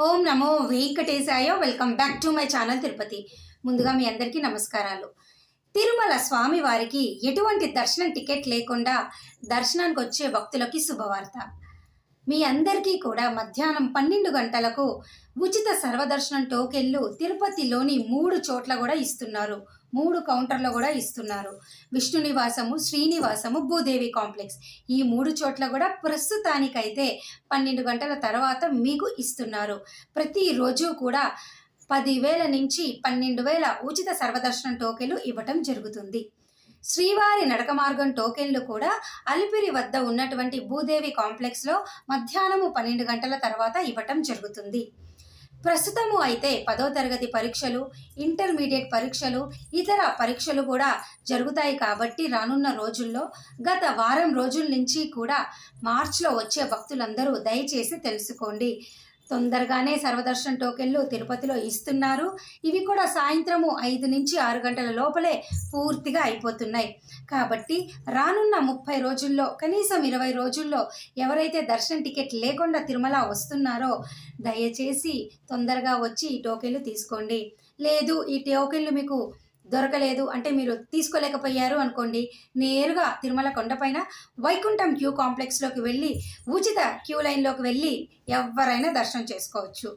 Om Namo Venkatesaya. Welcome back to my channel Tirupati. ముందుగా మీ అందరికీ నమస్కారాలు. తిరుమల స్వామి వారికి ఎటువంటి దర్శనం టికెట్ లేకుండా దర్శనానికి వచ్చే భక్తులకి శుభవార్త. మీ అందరికీ కూడా మధ్యాహ్నం 12 గంటలకు ఉచిత సర్వదర్శనం టోకెన్లు తిరుపతిలోని 3 చోట్ల కూడా ఇస్తున్నారు. 3 కౌంటర్లో కూడా ఇస్తున్నారు. విష్ణు నివాసము, శ్రీనివాసము, భూదేవి కాంప్లెక్స్, ఈ 3 చోట్ల కూడా ప్రస్తుతానికైతే 12 గంటల తర్వాత మీకు ఇస్తున్నారు. ప్రతిరోజు కూడా 10,000 నుంచి 12,000 ఉచిత సర్వదర్శనం టోకెన్లు ఇవ్వటం జరుగుతుంది. శ్రీవారి నడక మార్గం టోకెన్లు కూడా అలిపిరి వద్ద ఉన్నటువంటి భూదేవి కాంప్లెక్స్లో మధ్యాహ్నము 12 గంటల తర్వాత ఇవ్వటం జరుగుతుంది. ప్రస్తుతము అయితే 10వ తరగతి పరీక్షలు, ఇంటర్మీడియట్ పరీక్షలు, ఇతర పరీక్షలు కూడా జరుగుతాయి కాబట్టి రానున్న రోజుల్లో గత వారం రోజుల నుంచి కూడా మార్చిలో వచ్చే భక్తులందరూ దయచేసి తెలుసుకోండి. తొందరగానే సర్వదర్శనం టోకెన్లు తిరుపతిలో ఇస్తున్నారు. ఇవి కూడా సాయంత్రము 5 నుంచి 6 గంటల లోపలే పూర్తిగా అయిపోతున్నాయి. కాబట్టి రానున్న 30 రోజుల్లో కనీసం 20 రోజుల్లో ఎవరైతే దర్శనం టికెట్ లేకుండా తిరుమల వస్తున్నారో దయచేసి తొందరగా వచ్చి ఈ టోకెన్లు తీసుకోండి. లేదు ఈ టోకెన్లు మీకు దొరకలేదు అంటే మీరు తీసుకోలేకపోయారు అనుకోండి, నేరుగా తిరుమల కొండపైన వైకుంఠం క్యూ కాంప్లెక్స్లోకి వెళ్ళి ఉచిత క్యూ లైన్లోకి వెళ్ళి ఎవరైనా దర్శనం చేసుకోవచ్చు.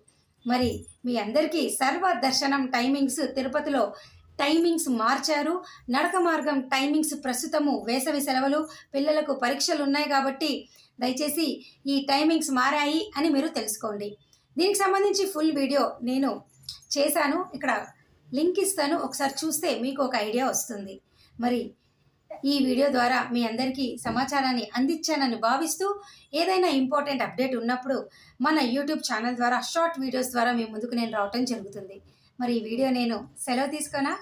మరి మీ అందరికీ సర్వ దర్శనం టైమింగ్స్ తిరుపతిలో టైమింగ్స్ మార్చారు. నడక మార్గం టైమింగ్స్ ప్రస్తుతము వేసవి సెలవులు, పిల్లలకు పరీక్షలు ఉన్నాయి కాబట్టి దయచేసి ఈ టైమింగ్స్ మారాయి అని మీరు తెలుసుకోండి. దీనికి సంబంధించి ఫుల్ వీడియో నేను చేశాను, ఇక్కడ లింక్ ఇస్తాను, ఒకసారి చూస్తే మీకు ఒక ఐడియా వస్తుంది. మరి ఈ వీడియో ద్వారా మీ అందరికీ సమాచారాన్ని అందించానని భావిస్తూ ఏదైనా ఇంపార్టెంట్ అప్డేట్ ఉన్నప్పుడు మన యూట్యూబ్ ఛానల్ ద్వారా షార్ట్ వీడియోస్ ద్వారా మీ ముందుకు నేను రావటం జరుగుతుంది. మరి ఈ వీడియో నేను సెలవు తీసుకోనా.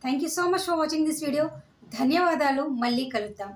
Thank you so much for watching this video. ధన్యవాదాలు. మళ్ళీ కలుద్దాం.